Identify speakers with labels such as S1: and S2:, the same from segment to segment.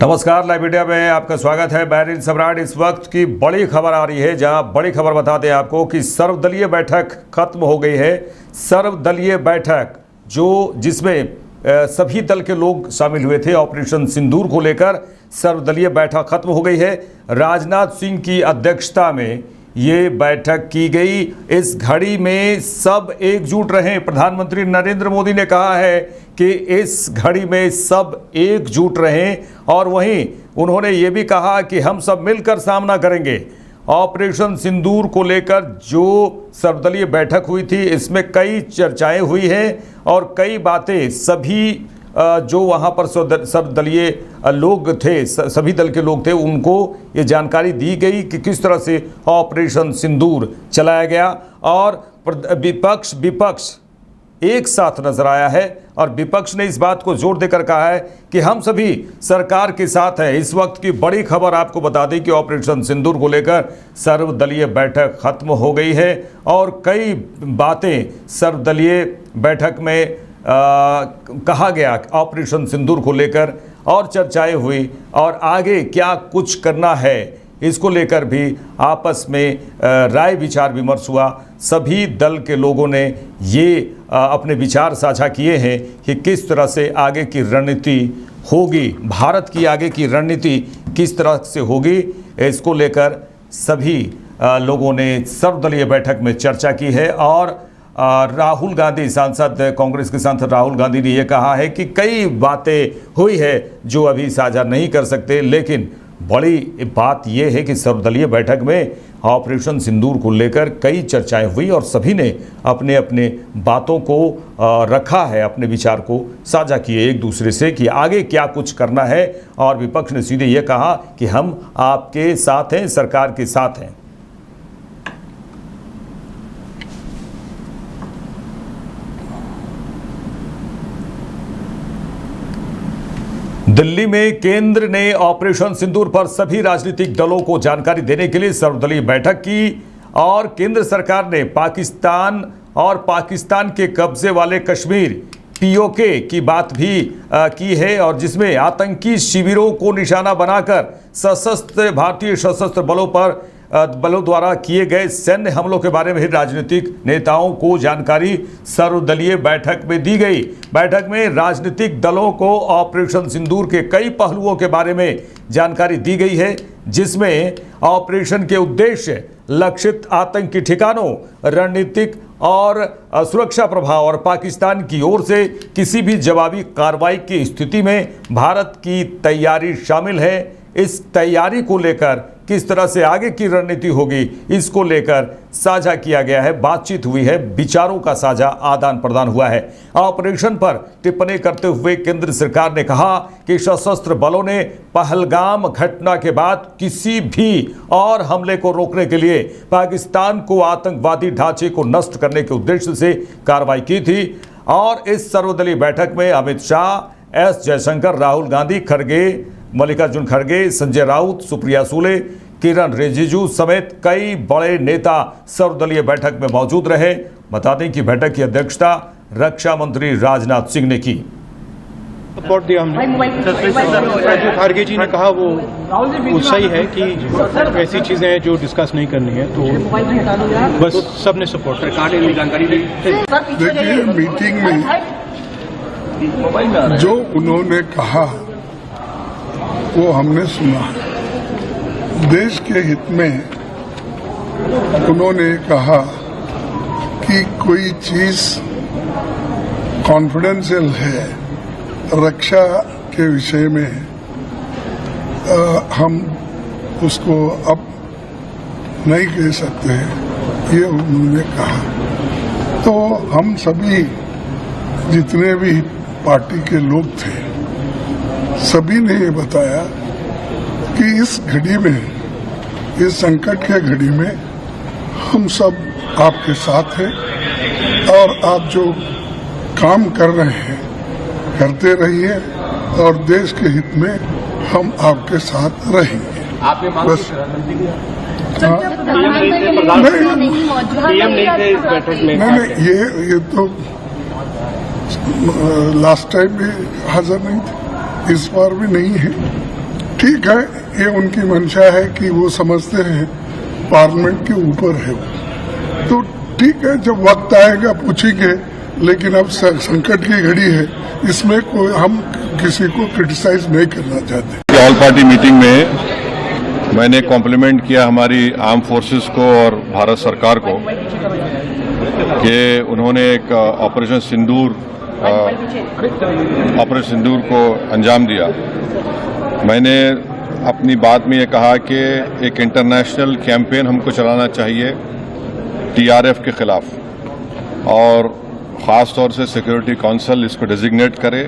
S1: नमस्कार, live media में आपका स्वागत है। बैरिन सम्राट। इस वक्त की बड़ी खबर आ रही है, जहां बड़ी खबर बता दें आपको कि सर्वदलीय बैठक खत्म हो गई है। सर्वदलीय बैठक जिसमें सभी दल के लोग शामिल हुए थे ऑपरेशन सिंदूर को लेकर, सर्वदलीय बैठक खत्म हो गई है। राजनाथ सिंह की अध्यक्षता में ये बैठक की गई। इस घड़ी में सब एकजुट रहें। प्रधानमंत्री नरेंद्र मोदी ने कहा है कि इस घड़ी में सब एकजुट रहें, और वहीं उन्होंने ये भी कहा कि हम सब मिलकर सामना करेंगे। ऑपरेशन सिंदूर को लेकर जो सर्वदलीय बैठक हुई थी, इसमें कई चर्चाएं हुई हैं और कई बातें सभी जो वहाँ पर सर्वदलीय लोग थे, सभी दल के लोग थे, उनको ये जानकारी दी गई कि किस तरह से ऑपरेशन सिंदूर चलाया गया। और विपक्ष एक साथ नजर आया है, और विपक्ष ने इस बात को जोर देकर कहा है कि हम सभी सरकार के साथ हैं। इस वक्त की बड़ी खबर आपको बता दें कि ऑपरेशन सिंदूर को लेकर सर्वदलीय बैठक खत्म हो गई है, और कई बातें सर्वदलीय बैठक में कहा गया ऑपरेशन सिंदूर को लेकर, और चर्चाएं हुई, और आगे क्या कुछ करना है इसको लेकर भी आपस में राय विचार विमर्श हुआ। सभी दल के लोगों ने ये अपने विचार साझा किए हैं कि किस तरह से आगे की रणनीति होगी, भारत की आगे की रणनीति किस तरह से होगी, इसको लेकर सभी लोगों ने सर्वदलीय बैठक में चर्चा की है। और राहुल गांधी, सांसद, कांग्रेस के सांसद राहुल गांधी ने यह कहा है कि कई बातें हुई है जो अभी साझा नहीं कर सकते, लेकिन बड़ी बात यह है कि सर्वदलीय बैठक में ऑपरेशन सिंदूर को लेकर कई चर्चाएं हुई, और सभी ने अपने अपने बातों को रखा है, अपने विचार को साझा किए एक दूसरे से कि आगे क्या कुछ करना है। और विपक्ष ने सीधे यह कहा कि हम आपके साथ हैं, सरकार के साथ हैं। दिल्ली में केंद्र ने ऑपरेशन सिंदूर पर सभी राजनीतिक दलों को जानकारी देने के लिए सर्वदलीय बैठक की, और केंद्र सरकार ने पाकिस्तान और पाकिस्तान के कब्जे वाले कश्मीर पीओके की बात भी की है, और जिसमें आतंकी शिविरों को निशाना बनाकर भारतीय सशस्त्र बलों द्वारा किए गए सैन्य हमलों के बारे में राजनीतिक नेताओं को जानकारी सर्वदलीय बैठक में दी गई। बैठक में राजनीतिक दलों को ऑपरेशन सिंदूर के कई पहलुओं के बारे में जानकारी दी गई है, जिसमें ऑपरेशन के उद्देश्य, लक्षित आतंकी ठिकानों, रणनीतिक और सुरक्षा प्रभाव, और पाकिस्तान की ओर से किसी भी जवाबी कार्रवाई की स्थिति में भारत की तैयारी शामिल है। इस तैयारी को लेकर किस तरह से आगे की रणनीति होगी, इसको लेकर साझा किया गया है, बातचीत हुई है, विचारों का साझा आदान प्रदान हुआ है। ऑपरेशन पर टिप्पणी करते हुए केंद्र सरकार ने कहा कि सशस्त्र बलों ने पहलगाम घटना के बाद किसी भी और हमले को रोकने के लिए पाकिस्तान को आतंकवादी ढांचे को नष्ट करने के उद्देश्य से कार्रवाई की थी। और इस सर्वदलीय बैठक में अमित शाह, एस जयशंकर, राहुल गांधी, मल्लिकार्जुन खड़गे, संजय राउत, सुप्रिया सुले, किरण रिजिजू समेत कई बड़े नेता सर्वदलीय बैठक में मौजूद रहे। बता दें कि बैठक की अध्यक्षता रक्षा मंत्री राजनाथ सिंह ने की।
S2: सपोर्ट दिया हमने। जो खड़गे जी ने कहा वो सही है कि ऐसी चीजें हैं जो डिस्कस नहीं करनी है, तो बस सबने सपोर्ट। सरकार ने जानकारी दी।
S3: देखिए, मीटिंग में जो उन्होंने कहा वो हमने सुना। देश के हित में उन्होंने कहा कि कोई चीज कॉन्फिडेंशियल है रक्षा के विषय में, हम उसको अब नहीं कह सकते, ये उन्होंने कहा। तो हम सभी जितने भी पार्टी के लोग थे, सभी ने ये बताया कि इस घड़ी में, इस संकट के घड़ी में हम सब आपके साथ हैं, और आप जो काम कर रहे हैं करते रहिए, और देश के हित में हम आपके साथ रहेंगे।
S2: आपने
S3: बस नहीं, ये तो लास्ट टाइम भी हाजिर नहीं थे, इस बार भी नहीं है। ठीक है, ये उनकी मंशा है कि वो समझते हैं पार्लियामेंट के ऊपर है वो, तो ठीक है, जब वक्त आएगा पूछेंगे। लेकिन अब संकट की घड़ी है, इसमें कोई हम किसी को क्रिटिसाइज नहीं करना चाहते।
S4: ऑल पार्टी मीटिंग में मैंने कॉम्प्लीमेंट किया हमारी आर्म फोर्सेस को और भारत सरकार को कि उन्होंने एक ऑपरेशन सिंदूर को अंजाम दिया। मैंने अपनी बात में ये कहा कि एक इंटरनेशनल कैंपेन हमको चलाना चाहिए टीआरएफ के खिलाफ, और ख़ास तौर से सिक्योरिटी काउंसिल इसको डिजिग्नेट करे,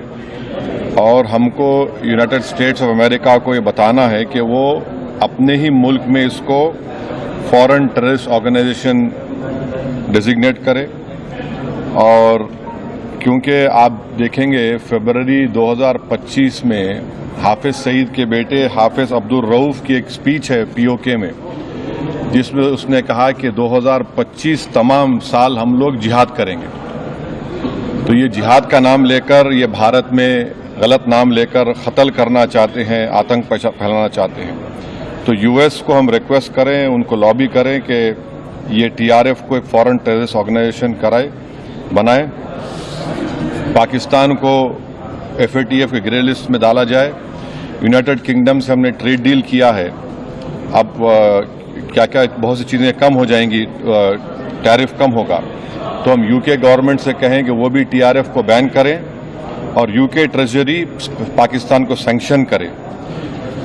S4: और हमको यूनाइटेड स्टेट्स ऑफ अमेरिका को ये बताना है कि वो अपने ही मुल्क में इसको फॉरेन टेररिस्ट ऑर्गेनाइजेशन डिजिग्नेट करे। और क्योंकि आप देखेंगे फरवरी 2025 में हाफिज सईद के बेटे हाफिज अब्दुल रऊफ की एक स्पीच है पीओके में, जिसमें उसने कहा कि 2025 तमाम साल हम लोग जिहाद करेंगे। तो ये जिहाद का नाम लेकर, ये भारत में गलत नाम लेकर कत्ल करना चाहते हैं, आतंक फैलाना चाहते हैं। तो यूएस को हम रिक्वेस्ट करें, उनको लॉबी करें कि ये टीआरएफ को एक फॉरेन टेररिस्ट ऑर्गेनाइजेशन बनाए, पाकिस्तान को एफएटीएफ के ग्रे लिस्ट में डाला जाए। यूनाइटेड किंगडम से हमने ट्रेड डील किया है, अब क्या क्या बहुत सी चीज़ें कम हो जाएंगी, टैरिफ कम होगा। तो हम यूके गवर्नमेंट से कहें कि वो भी टीआरएफ को बैन करें, और यूके ट्रेजरी पाकिस्तान को सैंक्शन करे।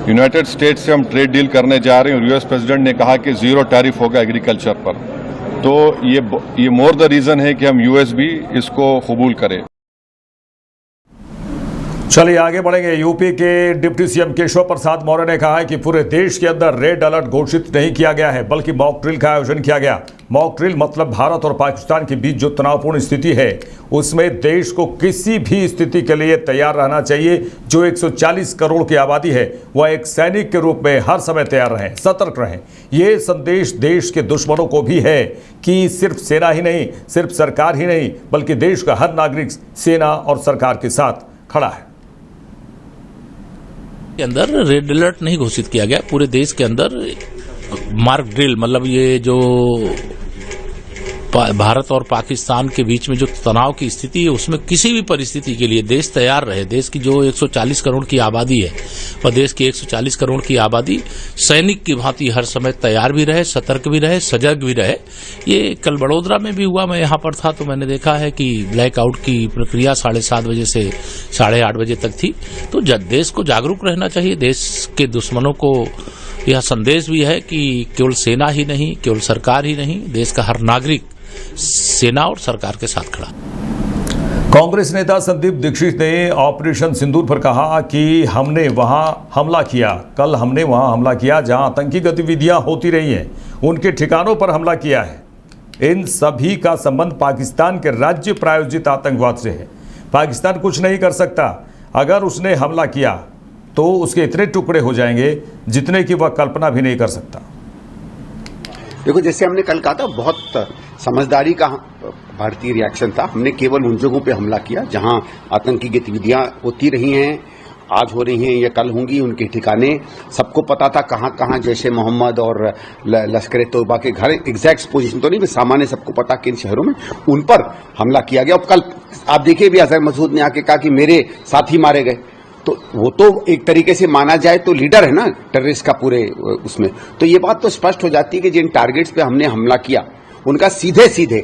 S4: यूनाइटेड स्टेट्स से हम ट्रेड डील करने जा रहे हैं, और यूएस प्रेसिडेंट ने कहा कि जीरो टैरिफ होगा एग्रीकल्चर पर। तो ये मोर द रीजन है कि हम यूएस भी इसको कबूल करें।
S1: चलिए आगे बढ़ेंगे। यूपी के डिप्टी सीएम केशव प्रसाद मौर्य ने कहा है कि पूरे देश के अंदर रेड अलर्ट घोषित नहीं किया गया है, बल्कि मॉक ड्रिल का आयोजन किया गया। मॉक ड्रिल मतलब भारत और पाकिस्तान के बीच जो तनावपूर्ण स्थिति है, उसमें देश को किसी भी स्थिति के लिए तैयार रहना चाहिए। जो 140 करोड़ की आबादी है, वह एक सैनिक के रूप में हर समय तैयार रहें, सतर्क रहें। ये संदेश देश के दुश्मनों को भी है कि सिर्फ सेना ही नहीं, सिर्फ सरकार ही नहीं, बल्कि देश का हर नागरिक सेना और सरकार के साथ खड़ा है।
S5: के अंदर रेड अलर्ट नहीं घोषित किया गया। पूरे देश के अंदर मार्क ड्रिल मतलब ये जो भारत और पाकिस्तान के बीच में जो तनाव की स्थिति है, उसमें किसी भी परिस्थिति के लिए देश तैयार रहे। देश की जो 140 करोड़ की आबादी है, वह देश की 140 करोड़ की आबादी सैनिक की भांति हर समय तैयार भी रहे, सतर्क भी रहे, सजग भी रहे। ये कल बड़ोदरा में भी हुआ। मैं यहाँ पर था तो मैंने देखा है कि ब्लैकआउट की प्रक्रिया 7:30 बजे से 8:30 बजे तक थी। तो देश को जागरूक रहना चाहिए। देश के दुश्मनों को यह संदेश भी है कि केवल सेना ही नहीं, केवल सरकार ही नहीं, देश का हर नागरिक सेना और सरकार के साथ खड़ा।
S1: कांग्रेस नेता संदीप दीक्षित ने ऑपरेशन सिंदूर पर कहा कि हमने वहां हमला किया। कल हमने वहां हमला किया जहां आतंकी गतिविधियां होती रही हैं, उनके ठिकानों पर हमला किया है। इन सभी का संबंध पाकिस्तान के राज्य प्रायोजित आतंकवाद से है। पाकिस्तान कुछ नहीं कर सकता। अगर उसने हमला किया तो उसके इतने टुकड़े हो जाएंगे जितने की वह कल्पना भी नहीं कर सकता।
S6: देखो, जैसे हमने कल कहा था, बहुत समझदारी का भारतीय रिएक्शन था। हमने केवल उन जगहों पे हमला किया जहां आतंकी गतिविधियां होती रही हैं, आज हो रही हैं या कल होंगी। उनके ठिकाने सबको पता था, कहां कहां जैशे मोहम्मद और लश्कर तोयबा के घर, एग्जैक्ट पोजीशन तो नहीं, सामान्य सबको पता कि इन शहरों में उन पर हमला किया गया। और कल आप देखिए भी अजहर मसूद ने आके कहा कि मेरे साथी मारे गए। तो वो तो एक तरीके से माना जाए तो लीडर है ना टेररिस्ट का पूरे उसमें। तो ये बात तो स्पष्ट हो जाती है कि जिन टारगेट्स पे हमने हमला किया, उनका सीधे सीधे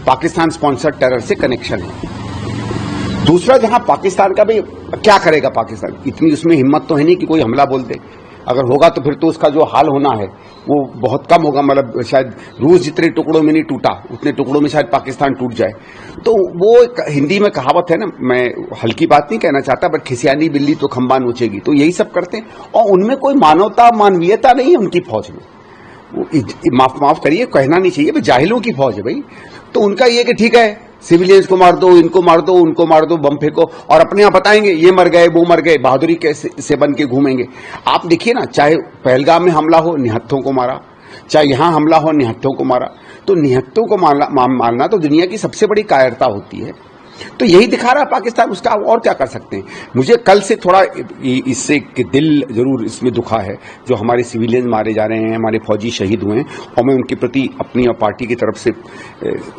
S6: पाकिस्तान स्पॉन्सर्ड टेरर से कनेक्शन है। दूसरा, जहां पाकिस्तान का भी क्या करेगा पाकिस्तान, इतनी उसमें हिम्मत तो है नहीं कि कोई हमला बोल दे। अगर होगा तो फिर तो उसका जो हाल होना है वो बहुत कम होगा। मतलब शायद रूस जितने टुकड़ों में नहीं टूटा, उतने टुकड़ों में शायद पाकिस्तान टूट जाए। तो वो हिंदी में कहावत है ना, मैं हल्की बात नहीं कहना चाहता, बट खिसियानी बिल्ली तो खंबा नोचेगी। तो यही सब करते हैं, और उनमें कोई मानवता मानवीयता नहीं है उनकी फौज में। माफ करिए, कहना नहीं चाहिए, भाई जाहिलों की फौज है भाई। तो उनका ये कि ठीक है, सिविलियंस को मार दो, इनको मार दो, उनको मार दो, बम फेंको, और अपने यहाँ बताएंगे ये मर गए, वो मर गए, बहादुरी कैसे से बन के घूमेंगे। आप देखिए ना, चाहे पहलगाम में हमला हो, निहत्थों को मारा, चाहे यहां हमला हो, निहत्थों को मारा। तो निहत्थों को मारना तो दुनिया की सबसे बड़ी कायरता होती है। तो यही दिखा रहा है पाकिस्तान, उसका और क्या कर सकते हैं। मुझे कल से थोड़ा इससे दिल जरूर इसमें दुखा है, जो हमारे सिविलियन मारे जा रहे हैं, हमारे फौजी शहीद हुए हैं, और मैं उनके प्रति अपनी और पार्टी की तरफ से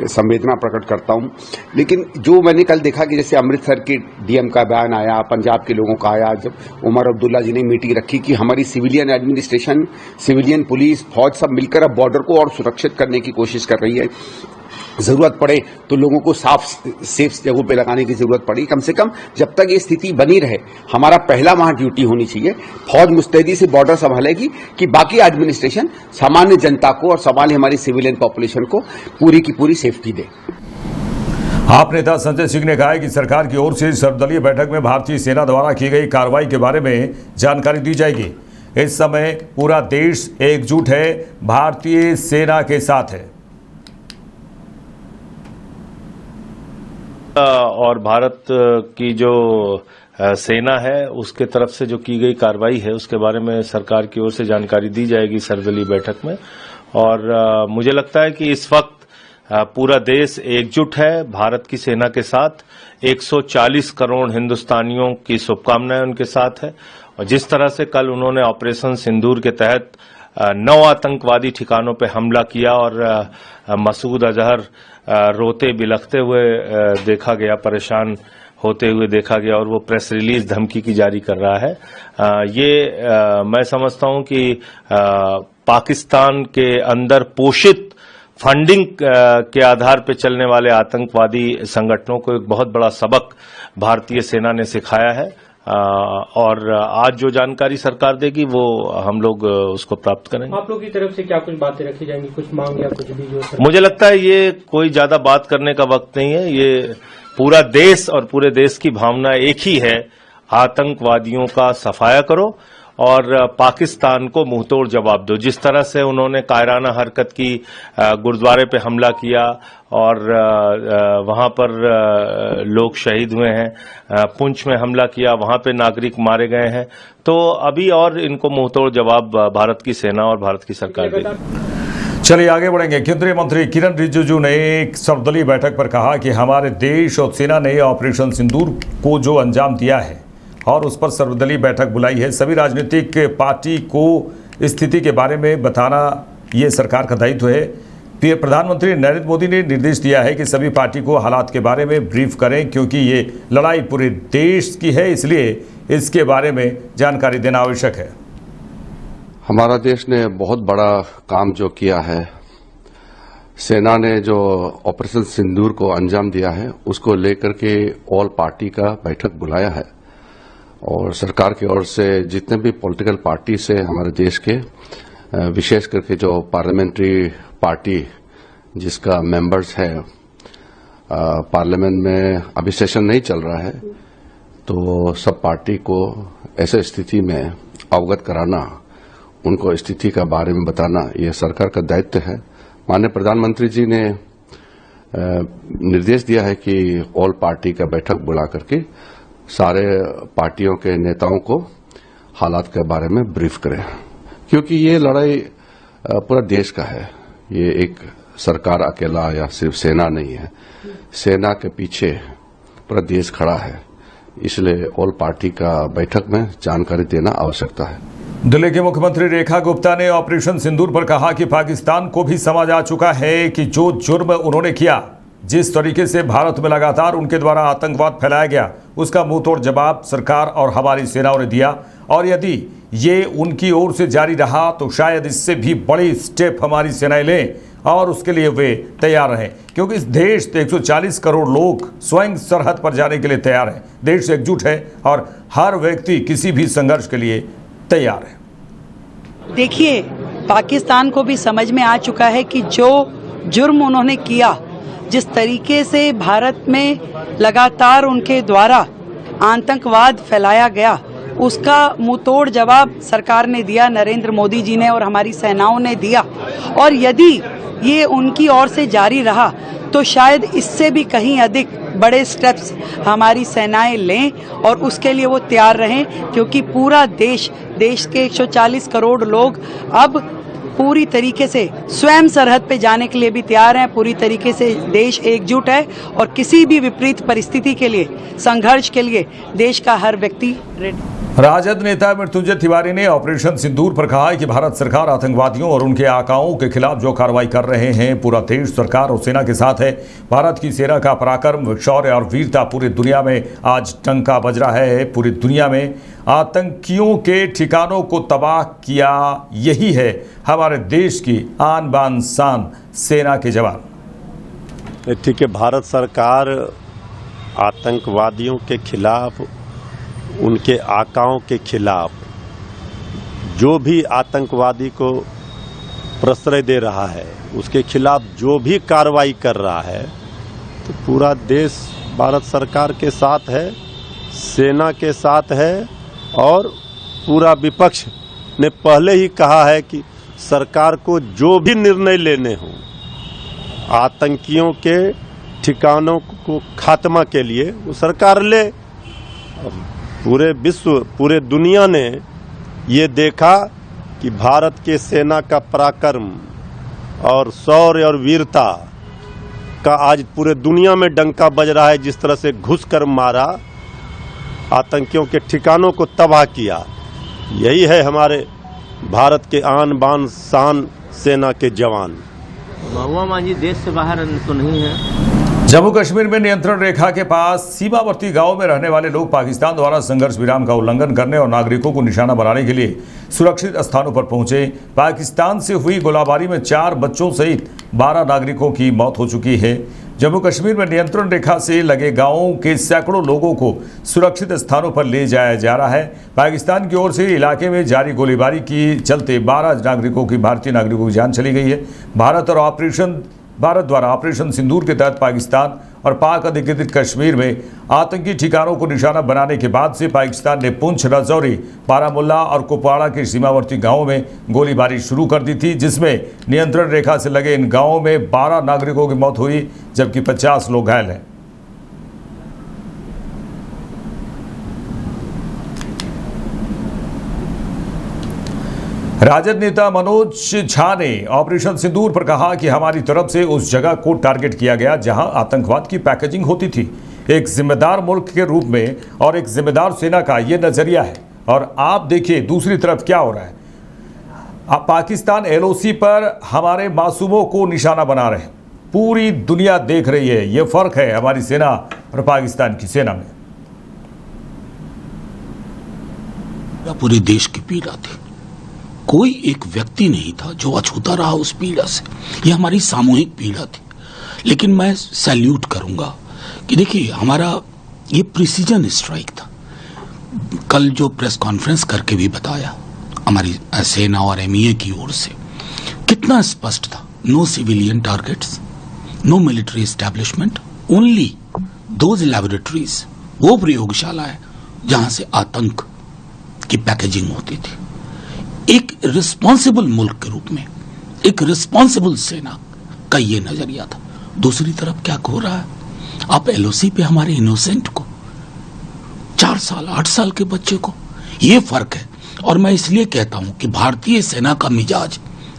S6: संवेदना प्रकट करता हूं। लेकिन जो मैंने कल देखा कि जैसे अमृतसर के डीएम का बयान आया, पंजाब के लोगों का आया, जब उमर अब्दुल्ला जी ने मीटिंग रखी कि हमारी सिविलियन एडमिनिस्ट्रेशन, सिविलियन पुलिस, फौज सब मिलकर अब बॉर्डर को और सुरक्षित करने की कोशिश कर रही है। जरूरत पड़े तो लोगों को सेफ जगहों पे लगाने की जरूरत पड़ी। कम से कम जब तक ये स्थिति बनी रहे, हमारा पहला वहां ड्यूटी होनी चाहिए। फौज मुस्तैदी से बॉर्डर संभालेगी कि बाकी एडमिनिस्ट्रेशन सामान्य जनता को और सामान्य हमारी सिविलियन पॉपुलेशन को पूरी की पूरी सेफ्टी दे।
S1: आप नेता संजय सिंह ने कहा है कि सरकार की ओर से सर्वदलीय बैठक में भारतीय सेना द्वारा की गई कार्रवाई के बारे में जानकारी दी जाएगी। इस समय पूरा देश एकजुट है, भारतीय सेना के साथ है।
S7: और भारत की जो सेना है उसके तरफ से जो की गई कार्रवाई है उसके बारे में सरकार की ओर से जानकारी दी जाएगी सर्वदलीय बैठक में। और मुझे लगता है कि इस वक्त पूरा देश एकजुट है भारत की सेना के साथ। 140 करोड़ हिंदुस्तानियों की शुभकामनाएं उनके साथ है। और जिस तरह से कल उन्होंने ऑपरेशन सिंदूर के तहत 9 आतंकवादी ठिकानों पर हमला किया और मसूद अजहर रोते बिलखते हुए देखा गया, परेशान होते हुए देखा गया, और वो प्रेस रिलीज धमकी की जारी कर रहा है। मैं समझता हूं कि पाकिस्तान के अंदर पोषित फंडिंग के आधार पर चलने वाले आतंकवादी संगठनों को एक बहुत बड़ा सबक भारतीय सेना ने सिखाया है। और आज जो जानकारी सरकार देगी वो हम लोग उसको प्राप्त करेंगे।
S2: आप लोग की तरफ से क्या कुछ बातें रखी जाएंगी, कुछ मांग या कुछ भी जो?
S7: मुझे लगता है ये कोई ज्यादा बात करने का वक्त नहीं है। ये पूरा देश और पूरे देश की भावना एक ही है, आतंकवादियों का सफाया करो और पाकिस्तान को मुंहतोड़ जवाब दो। जिस तरह से उन्होंने कायराना हरकत की, गुरुद्वारे पे हमला किया और वहां पर लोग शहीद हुए हैं, पुंछ में हमला किया, वहां पे नागरिक मारे गए हैं, तो अभी और इनको मुंहतोड़ जवाब भारत की सेना और भारत की सरकार देगी।
S1: चलिए आगे बढ़ेंगे। केंद्रीय मंत्री किरण रिजिजू ने एक सर्वदलीय बैठक पर कहा कि हमारे देश और सेना ने ऑपरेशन सिंदूर को जो अंजाम दिया है और उस पर सर्वदलीय बैठक बुलाई है, सभी राजनीतिक पार्टी को स्थिति के बारे में बताना ये सरकार का दायित्व है। प्रधानमंत्री नरेंद्र मोदी ने निर्देश दिया है कि सभी पार्टी को हालात के बारे में ब्रीफ करें, क्योंकि ये लड़ाई पूरे देश की है, इसलिए इसके बारे में जानकारी देना आवश्यक है।
S8: हमारा देश ने बहुत बड़ा काम जो किया है, सेना ने जो ऑपरेशन सिंदूर को अंजाम दिया है, उसको लेकर के ऑल पार्टी का बैठक बुलाया है। और सरकार की ओर से जितने भी पॉलिटिकल पार्टी से हमारे देश के, विशेष करके जो पार्लियामेंट्री पार्टी जिसका मेंबर्स है, पार्लियामेंट में अभी सेशन नहीं चल रहा है, तो सब पार्टी को ऐसे स्थिति में अवगत कराना, उनको स्थिति का बारे में बताना, ये सरकार का दायित्व है। माननीय प्रधानमंत्री जी ने निर्देश दिया है कि ऑल पार्टी का बैठक बुला करके सारे पार्टियों के नेताओं को हालात के बारे में ब्रीफ करें, क्योंकि ये लड़ाई पूरा देश का है। ये एक सरकार अकेला या सिर्फ सेना नहीं है, सेना के पीछे पूरा देश खड़ा है, इसलिए ऑल पार्टी का बैठक में जानकारी देना आवश्यकता है।
S1: दिल्ली की मुख्यमंत्री रेखा गुप्ता ने ऑपरेशन सिंदूर पर कहा कि पाकिस्तान को भी समझ आ चुका है कि जो जुर्म उन्होंने किया, जिस तरीके से भारत में लगातार उनके द्वारा आतंकवाद फैलाया गया, उसका मुंहतोड़ जवाब सरकार और हमारी सेनाओं ने दिया। और यदि ये उनकी ओर से जारी रहा तो शायद इससे भी बड़ी स्टेप हमारी सेनाएं लें, और उसके लिए वे तैयार रहें, क्योंकि इस देश 140 करोड़ लोग स्वयं सरहद पर जाने के लिए तैयार हैं। देश एकजुट है और हर व्यक्ति किसी भी संघर्ष के लिए तैयार है।
S9: देखिए, पाकिस्तान को भी समझ में आ चुका है कि जो जुर्म उन्होंने किया, जिस तरीके से भारत में लगातार उनके द्वारा आतंकवाद फैलाया गया, उसका मुंहतोड़ जवाब सरकार ने दिया, नरेंद्र मोदी जी ने और हमारी सेनाओं ने दिया। और यदि ये उनकी ओर से जारी रहा तो शायद इससे भी कहीं अधिक बड़े स्टेप्स हमारी सेनाएं लें, और उसके लिए वो तैयार रहें, क्योंकि पूरा देश के 140 करोड़ लोग अब पूरी तरीके से स्वयं सरहद पे जाने के लिए भी तैयार हैं। पूरी तरीके से देश एकजुट है और किसी भी विपरीत परिस्थिति के लिए, संघर्ष के लिए देश का हर व्यक्ति रेडी।
S1: राजद नेता मृत्युंजय तिवारी ने ऑपरेशन सिंदूर पर कहा है कि भारत सरकार आतंकवादियों और उनके आकाओं के खिलाफ जो कार्रवाई कर रहे हैं, पूरा देश सरकार और सेना के साथ है। भारत की सेना का पराक्रम, शौर्य और वीरता पूरी दुनिया में आज डंका बज रहा है। पूरी दुनिया में आतंकियों के ठिकानों को तबाह किया, यही है हमारे देश की आन बान शान सेना के जवान।
S10: ठीक है, भारत सरकार आतंकवादियों के खिलाफ, उनके आकाओं के खिलाफ, जो भी आतंकवादी को प्रश्रय दे रहा है, उसके खिलाफ जो भी कार्रवाई कर रहा है, तो पूरा देश भारत सरकार के साथ है, सेना के साथ है। और पूरा विपक्ष ने पहले ही कहा है कि सरकार को जो भी निर्णय लेने हों आतंकियों के ठिकानों को खात्मा के लिए, वो सरकार ले। पूरे विश्व, पूरे दुनिया ने ये देखा कि भारत के सेना का पराक्रम और शौर्य और वीरता का आज पूरे दुनिया में डंका बज रहा है। जिस तरह से घुसकर मारा, आतंकियों के ठिकानों को तबाह किया, यही है हमारे भारत के आन बान शान सेना के जवान।
S11: महुआ मांझी देश से बाहर तो नहीं है।
S1: जम्मू कश्मीर में नियंत्रण रेखा के पास सीमावर्ती गांवों में रहने वाले लोग पाकिस्तान द्वारा संघर्ष विराम का उल्लंघन करने और नागरिकों को निशाना बनाने के लिए सुरक्षित स्थानों पर पहुंचे। पाकिस्तान से हुई गोलाबारी में 4 बच्चों सहित 12 नागरिकों की मौत हो चुकी है। जम्मू कश्मीर में नियंत्रण रेखा से लगे गांवों के सैकड़ों लोगों को सुरक्षित स्थानों पर ले जाया जा रहा है। पाकिस्तान की ओर से इलाके में जारी गोलीबारी के चलते 12 नागरिकों की, भारतीय नागरिकों की जान चली गई है। भारत द्वारा ऑपरेशन सिंदूर के तहत पाकिस्तान और पाक अधिकृत कश्मीर में आतंकी ठिकानों को निशाना बनाने के बाद से पाकिस्तान ने पुंछ, राजौरी, बारामुल्ला और कुपवाड़ा के सीमावर्ती गांवों में गोलीबारी शुरू कर दी थी, जिसमें नियंत्रण रेखा से लगे इन गांवों में 12 नागरिकों की मौत हुई जबकि 50 लोग घायल हैं। राजद नेता मनोज झा ने ऑपरेशन सिंदूर पर कहा कि हमारी तरफ से उस जगह को टारगेट किया गया जहां आतंकवाद की पैकेजिंग होती थी। एक जिम्मेदार मुल्क के रूप में और एक जिम्मेदार सेना का यह नजरिया है। और आप देखिए दूसरी तरफ क्या हो रहा है। पाकिस्तान एलओसी पर हमारे मासूमों को निशाना बना रहे हैं। पूरी दुनिया देख रही है। यह फर्क है हमारी सेना और पाकिस्तान की सेना में।
S5: पूरे देश की पीड़ा थी, कोई एक व्यक्ति नहीं था जो अछूता रहा उस पीड़ा से। यह हमारी सामूहिक पीड़ा थी। लेकिन मैं सैल्यूट करूंगा कि देखिए हमारा ये प्रिसीजन स्ट्राइक था। कल जो प्रेस कॉन्फ्रेंस करके भी बताया हमारी सेना और एमईए की ओर से, कितना स्पष्ट था। No civilian targets, no military establishment, only those laboratories, वो प्रयोगशालाएं जहां से आतंक की पैकेजिंग होती थी। एक रिस्पॉन्सिबल मुल्क के रूप में, एक रिस्पॉन्सिबल सेना का ये नजरिया था। दूसरी तरफ क्या हो रहा है, आप एलओसी पे हमारे इनोसेंट को, 4 साल 8 साल के बच्चे को, ये फर्क है। और मैं इसलिए कहता हूं कि भारतीय सेना का मिजाज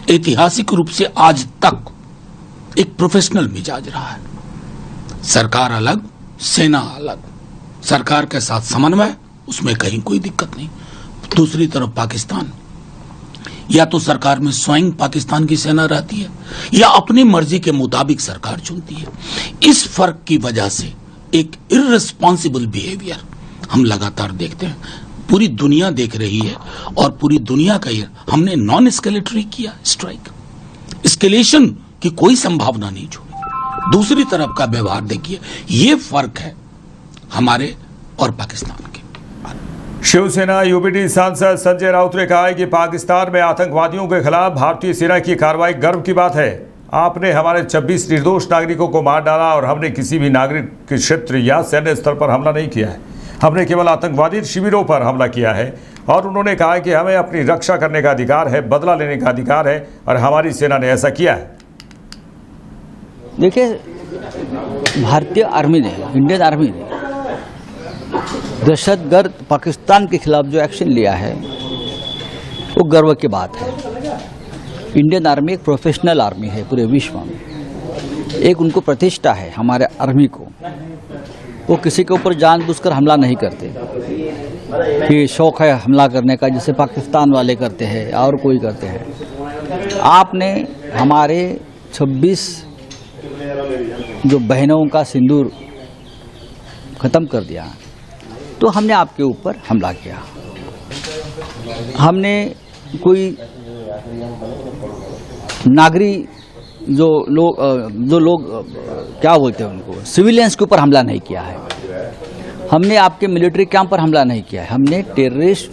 S5: ऐतिहासिक रूप से आज तक एक प्रोफेशनल मिजाज रहा है। सरकार अलग, सेना अलग, सरकार के साथ समन्वय, उसमें कहीं कोई दिक्कत नहीं। दूसरी तरफ पाकिस्तान, या तो सरकार में स्वयं पाकिस्तान की सेना रहती है या अपनी मर्जी के मुताबिक सरकार चुनती है। इस फर्क की वजह से एक इर्रेस्पॉन्सिबल बिहेवियर हम लगातार देखते हैं। पूरी दुनिया देख रही है और पूरी दुनिया का ये, हमने नॉन एस्केलेटरी किया स्ट्राइक, एस्केलेशन की कोई संभावना नहीं छोड़ी। दूसरी तरफ का व्यवहार देखिए, ये फर्क है हमारे और पाकिस्तान के।
S1: शिवसेना यूपीटी सांसद संजय राउत ने कहा है कि पाकिस्तान में आतंकवादियों के खिलाफ भारतीय सेना की कार्रवाई गर्व की बात है। आपने हमारे 26 निर्दोष नागरिकों को मार डाला और हमने किसी भी नागरिक के क्षेत्र या सैन्य स्तर पर हमला नहीं किया है। हमने केवल आतंकवादी शिविरों पर हमला किया है। और उन्होंने कहा कि हमें अपनी रक्षा करने का अधिकार है, बदला लेने का अधिकार है और हमारी सेना ने ऐसा किया है।
S11: देखिए, भारतीय आर्मी ने, इंडियन आर्मी ने दहशतगर्द पाकिस्तान के खिलाफ जो एक्शन लिया है वो गर्व की बात है। इंडियन आर्मी एक प्रोफेशनल आर्मी है पूरे विश्व में। एक उनको प्रतिष्ठा है हमारे आर्मी को, वो किसी के ऊपर जानबूझकर हमला नहीं करते कि शौक है हमला करने का, जैसे पाकिस्तान वाले करते हैं और कोई करते हैं। आपने हमारे 26 जो बहनों का सिंदूर खत्म कर दिया, तो हमने आपके ऊपर हमला किया। हमने कोई नागरिक जो लोग क्या बोलते हैं उनको, सिविलियंस के ऊपर हमला नहीं किया है। हमने आपके मिलिट्री कैंप पर हमला नहीं किया है, हमने टेररिस्ट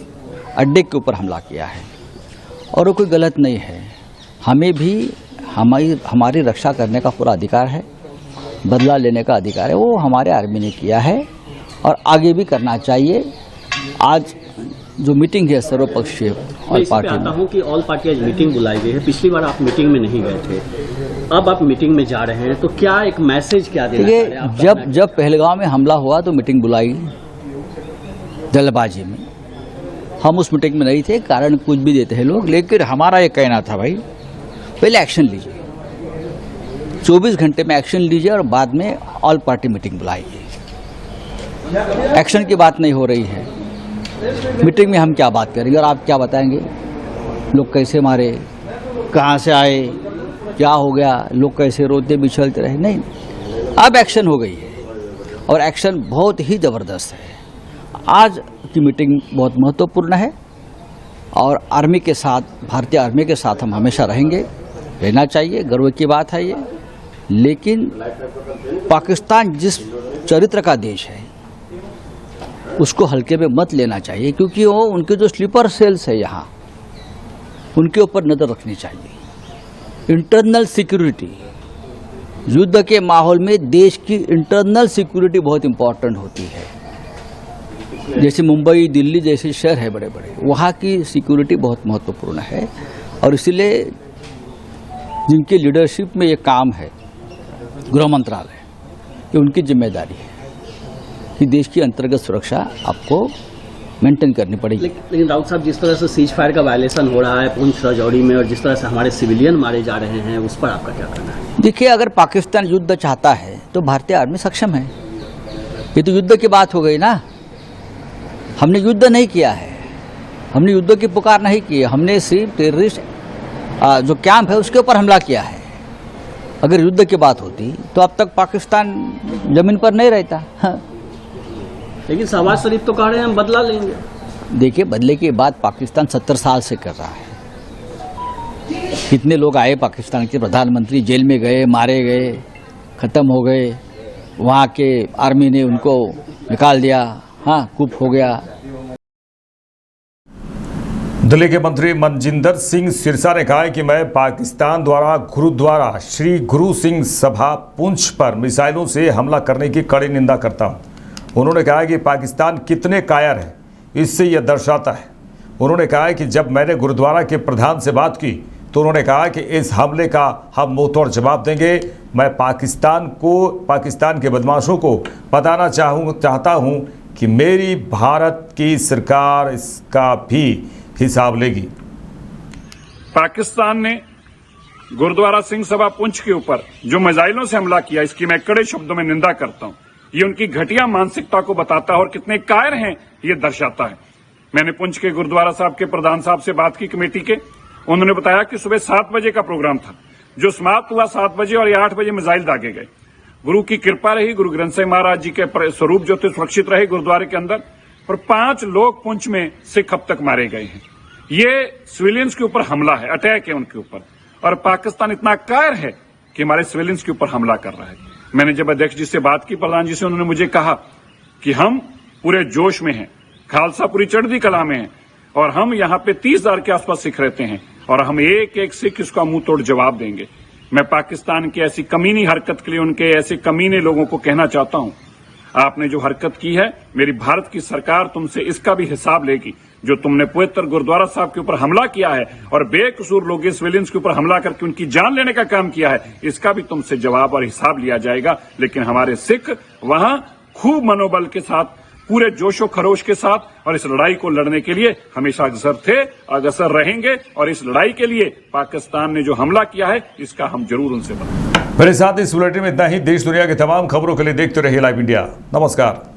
S11: अड्डे के ऊपर हमला किया है। और वो कोई गलत नहीं है, हमें भी हमारी रक्षा करने का पूरा अधिकार है, बदला लेने का अधिकार है, वो हमारे आर्मी ने किया है और आगे भी करना चाहिए। आज जो मीटिंग है सर्वपक्षीय ऑल पार्टी,
S12: आता हूं कि ऑल पार्टी आज मीटिंग बुलाई गई है। पिछली बार आप मीटिंग में नहीं गए थे, अब आप मीटिंग में जा रहे हैं, तो क्या एक मैसेज क्या देना चाह रहे हैं?
S11: जब पहलगांव में हमला हुआ तो मीटिंग बुलाई जल्दबाजी में, हम उस मीटिंग में नहीं थे, कारण कुछ भी देते हैं लोग, लेकिन हमारा ये कहना था भाई पहले एक्शन लीजिए, 24 घंटे में एक्शन लीजिए और बाद में ऑल पार्टी मीटिंग बुलाइए। एक्शन की बात नहीं हो रही है, मीटिंग में हम क्या बात करेंगे और आप क्या बताएंगे? लोग कैसे मारे, कहाँ से आए, क्या हो गया, लोग कैसे रोते बिछलते रहे? नहीं, अब एक्शन हो गई है और एक्शन बहुत ही ज़बरदस्त है। आज की मीटिंग बहुत महत्वपूर्ण है और आर्मी के साथ, भारतीय आर्मी के साथ हम हमेशा रहेंगे, रहना चाहिए, गर्व की बात है ये। लेकिन पाकिस्तान जिस चरित्र का देश है उसको हल्के में मत लेना चाहिए, क्योंकि वो उनके जो स्लीपर सेल्स है यहाँ, उनके ऊपर नज़र रखनी चाहिए। इंटरनल सिक्योरिटी, युद्ध के माहौल में देश की इंटरनल सिक्योरिटी बहुत इंपॉर्टेंट होती है। जैसे मुंबई, दिल्ली जैसे शहर है बड़े बड़े, वहाँ की सिक्योरिटी बहुत महत्वपूर्ण है और इसलिए जिनकी लीडरशिप में ये काम है, गृह मंत्रालय, ये उनकी जिम्मेदारी है कि देश की अंतर्गत सुरक्षा आपको मेंटेन करनी पड़ेगी।
S12: लेकिन राउत साहब, जिस तरह से सीज फायर का वायलेशन हो रहा है पुंछ राजौरी में और जिस तरह से हमारे सिविलियन मारे जा रहे हैं, उस पर आपका क्या कहना है?
S11: देखिए, अगर पाकिस्तान युद्ध चाहता है तो भारतीय आर्मी सक्षम है। ये तो युद्ध की बात हो गई ना, हमने युद्ध नहीं किया है, हमने युद्ध की पुकार नहीं की है, हमने सिर्फ टेररिस्ट जो कैंप है उसके ऊपर हमला किया है। अगर युद्ध की बात होती तो अब तक पाकिस्तान जमीन पर नहीं रहता।
S12: लेकिन शहबाज शरीफ तो कह रहे हैं हम बदला लेंगे।
S11: देखिए, बदले की बात पाकिस्तान 70 साल से कर रहा है। कितने लोग आए पाकिस्तान के प्रधानमंत्री, जेल में गए, मारे गए, खत्म हो गए, वहाँ के आर्मी ने उनको निकाल दिया, हाँ, कूप हो गया।
S1: दिल्ली के मंत्री मनजिंदर सिंह सिरसा ने कहा है कि मैं पाकिस्तान द्वारा गुरुद्वारा श्री गुरु सिंह सभा पुंछ पर मिसाइलों से हमला करने की कड़ी निंदा करता हूं। उन्होंने कहा कि पाकिस्तान कितने कायर है, इससे यह दर्शाता है। उन्होंने कहा कि जब मैंने गुरुद्वारा के प्रधान से बात की तो उन्होंने कहा कि इस हमले का हम मुंहतोड़ जवाब देंगे। मैं पाकिस्तान के बदमाशों को बताना चाहता हूं कि मेरी भारत की सरकार इसका भी हिसाब लेगी।
S13: पाकिस्तान ने गुरुद्वारा सिंह सभा पुंछ के ऊपर जो मिसाइलों से हमला किया, इसकी मैं कड़े शब्दों में निंदा करता हूं। ये उनकी घटिया मानसिकता को बताता है और कितने कायर हैं ये दर्शाता है। मैंने पुंछ के गुरुद्वारा साहब के प्रधान साहब से बात की कमेटी के, उन्होंने बताया कि सुबह 7 बजे का प्रोग्राम था जो समाप्त हुआ 7 बजे और 8 बजे मिसाइल दागे गए। गुरु की कृपा रही, गुरु ग्रंथ साहिब महाराज जी के स्वरूप जो थे सुरक्षित रहे गुरुद्वारे के अंदर, और 5 लोग पुंछ में सिख अब तक मारे गए हैं। ये सिविलियंस के ऊपर हमला है, अटैक है उनके ऊपर, और पाकिस्तान इतना कायर है कि हमारे सिविलियंस के ऊपर हमला कर रहा है। मैंने जब अध्यक्ष जी से बात की, प्रधान जी से, उन्होंने मुझे कहा कि हम पूरे जोश में हैं, खालसा पूरी चढ़ती कला में है और हम यहाँ पे 30,000 के आसपास सिख रहते हैं और हम एक एक सिख इसका मुंह तोड़ जवाब देंगे। मैं पाकिस्तान की ऐसी कमीनी हरकत के लिए उनके ऐसे कमीने लोगों को कहना चाहता हूं, आपने जो हरकत की है, मेरी भारत की सरकार तुमसे इसका भी हिसाब लेगी। जो तुमने पवित्र गुरुद्वारा साहब के ऊपर हमला किया है और बेकसूर लोगों सिविलियंस के ऊपर हमला करके उनकी जान लेने का काम किया है, इसका भी तुमसे जवाब और हिसाब लिया जाएगा। लेकिन हमारे सिख वहां खूब मनोबल के साथ पूरे जोशो खरोश के साथ और इस लड़ाई को लड़ने के लिए हमेशा अग्रसर थे, अग्रसर रहेंगे और इस लड़ाई के लिए पाकिस्तान ने जो हमला किया है इसका हम जरूर उनसे बदलेंगे।
S1: मेरे साथ इस बुलेटिन में इतना ही। देश दुनिया की तमाम खबरों के लिए देखते रहिए लाइव इंडिया। नमस्कार।